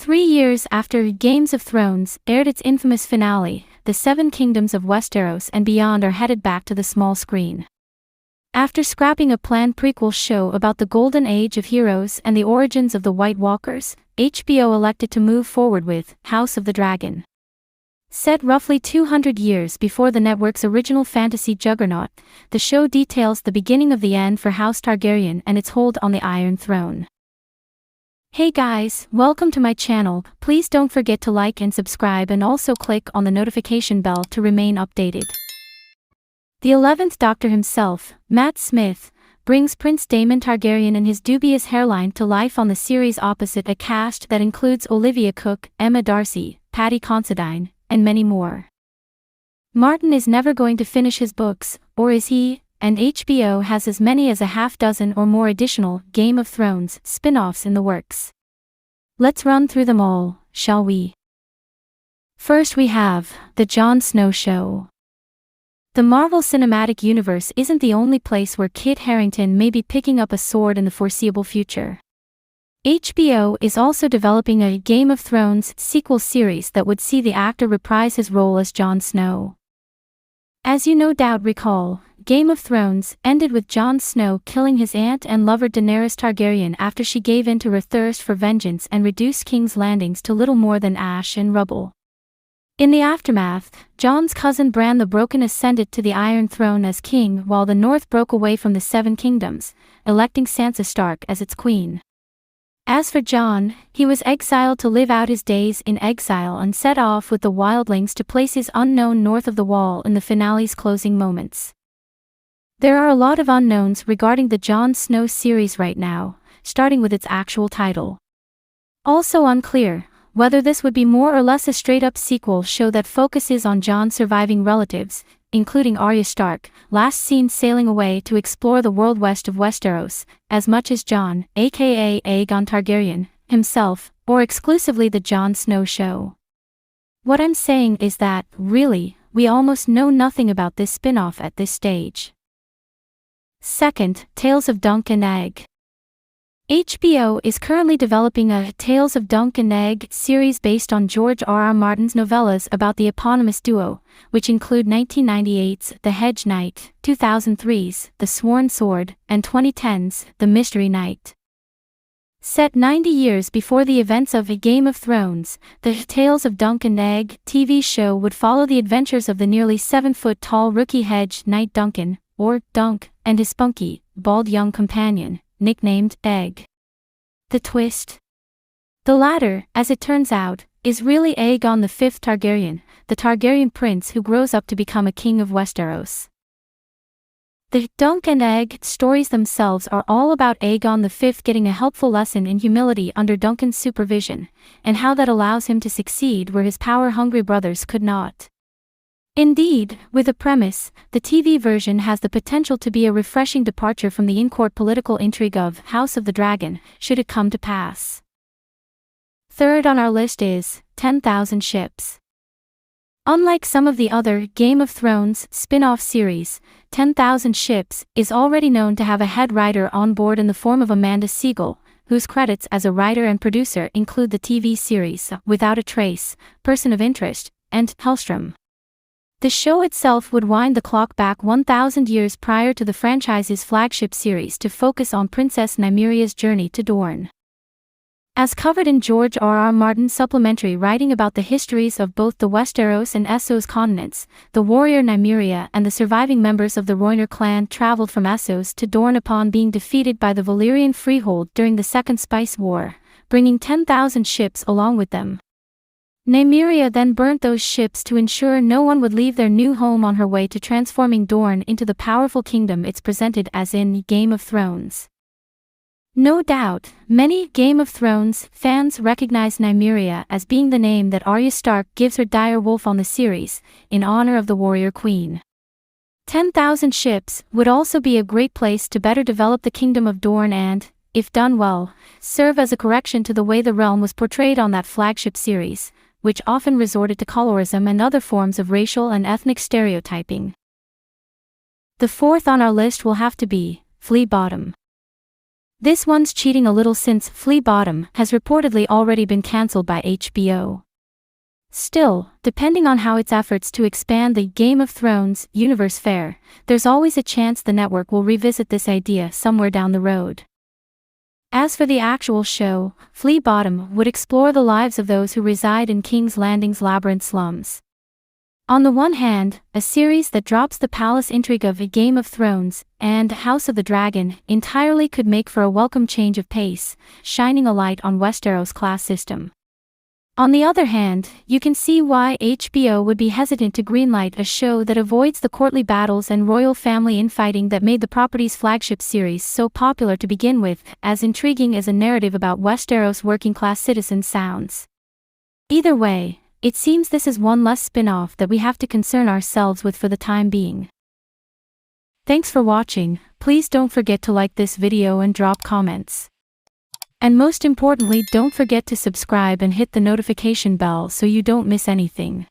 3 years after Games of Thrones aired its infamous finale, the Seven Kingdoms of Westeros and Beyond are headed back to the small screen. After scrapping a planned prequel show about the golden age of heroes and the origins of the White Walkers, HBO elected to move forward with House of the Dragon. Set roughly 200 years before the network's original fantasy juggernaut, the show details the beginning of the end for House Targaryen and its hold on the Iron Throne. Hey guys, welcome to my channel. Please don't forget to like and subscribe and also click on the notification bell to remain updated. The 11th Doctor himself, Matt Smith, brings Prince DAymOn Targaryen and his dubious hairline to life on the series opposite a cast that includes Olivia Cooke, Emma Darcy, Paddy Considine, and many more. Martin is never going to finish his books, or is he? And HBO has as many as a half dozen or more additional Game of Thrones spin-offs in the works. Let's run through them all, shall we? First we have the Jon Snow Show. The Marvel Cinematic Universe isn't the only place where Kit Harington may be picking up a sword in the foreseeable future. HBO is also developing a Game of Thrones sequel series that would see the actor reprise his role as Jon Snow. As you no doubt recall, Game of Thrones ended with Jon Snow killing his aunt and lover Daenerys Targaryen after she gave in to her thirst for vengeance and reduced King's Landings to little more than ash and rubble. In the aftermath, Jon's cousin Bran the Broken ascended to the Iron Throne as king while the North broke away from the Seven Kingdoms, electing Sansa Stark as its queen. As for Jon, he was exiled to live out his days in exile and set off with the wildlings to places unknown north of the Wall in the finale's closing moments. There are a lot of unknowns regarding the Jon Snow series right now, starting with its actual title. Also unclear whether this would be more or less a straight-up sequel show that focuses on Jon's surviving relatives, including Arya Stark, last seen sailing away to explore the world west of Westeros, as much as Jon, aka Aegon Targaryen, himself, or exclusively the Jon Snow Show. What I'm saying is that, really, we almost know nothing about this spin-off at this stage. Second, Tales of Duncan Egg. HBO is currently developing a Tales of Duncan Egg series based on George R.R. Martin's novellas about the eponymous duo, which include 1998's The Hedge Knight, 2003's The Sworn Sword, and 2010's The Mystery Knight. Set 90 years before the events of A Game of Thrones, the Tales of Duncan Egg TV show would follow the adventures of the nearly 7-foot-tall rookie hedge knight Duncan, or Dunk, and his spunky, bald young companion, nicknamed Egg. The twist? The latter, as it turns out, is really Aegon V Targaryen, the Targaryen prince who grows up to become a king of Westeros. The Dunk and Egg stories themselves are all about Aegon V getting a helpful lesson in humility under Duncan's supervision, and how that allows him to succeed where his power-hungry brothers could not. Indeed, with a premise, the TV version has the potential to be a refreshing departure from the in-court political intrigue of House of the Dragon, should it come to pass. Third on our list is 10,000 Ships. Unlike some of the other Game of Thrones spin-off series, 10,000 Ships is already known to have a head writer on board in the form of Amanda Segel, whose credits as a writer and producer include the TV series Without a Trace, Person of Interest, and Hellstrom. The show itself would wind the clock back 1,000 years prior to the franchise's flagship series to focus on Princess Nymeria's journey to Dorne. As covered in George R.R. Martin's supplementary writing about the histories of both the Westeros and Essos continents, the warrior Nymeria and the surviving members of the Rhoynar clan traveled from Essos to Dorne upon being defeated by the Valyrian Freehold during the Second Spice War, bringing 10,000 ships along with them. Nymeria then burnt those ships to ensure no one would leave their new home on her way to transforming Dorne into the powerful kingdom it's presented as in Game of Thrones. No doubt, many Game of Thrones fans recognize Nymeria as being the name that Arya Stark gives her dire wolf on the series, in honor of the warrior queen. 10,000 Ships would also be a great place to better develop the kingdom of Dorne and, if done well, serve as a correction to the way the realm was portrayed on that flagship series, which often resorted to colorism and other forms of racial and ethnic stereotyping. The fourth on our list will have to be Flea Bottom. This one's cheating a little since Flea Bottom has reportedly already been cancelled by HBO. Still, depending on how its efforts to expand the Game of Thrones universe fare, there's always a chance the network will revisit this idea somewhere down the road. As for the actual show, Flea Bottom would explore the lives of those who reside in King's Landing's labyrinth slums. On the one hand, a series that drops the palace intrigue of A Game of Thrones and House of the Dragon entirely could make for a welcome change of pace, shining a light on Westeros' class system. On the other hand, you can see why HBO would be hesitant to greenlight a show that avoids the courtly battles and royal family infighting that made the property's flagship series so popular to begin with, as intriguing as a narrative about Westeros' working-class citizens sounds. Either way, it seems this is one less spin-off that we have to concern ourselves with for the time being. Thanks for watching. Please don't forget to like this video and drop comments. And most importantly, don't forget to subscribe and hit the notification bell so you don't miss anything.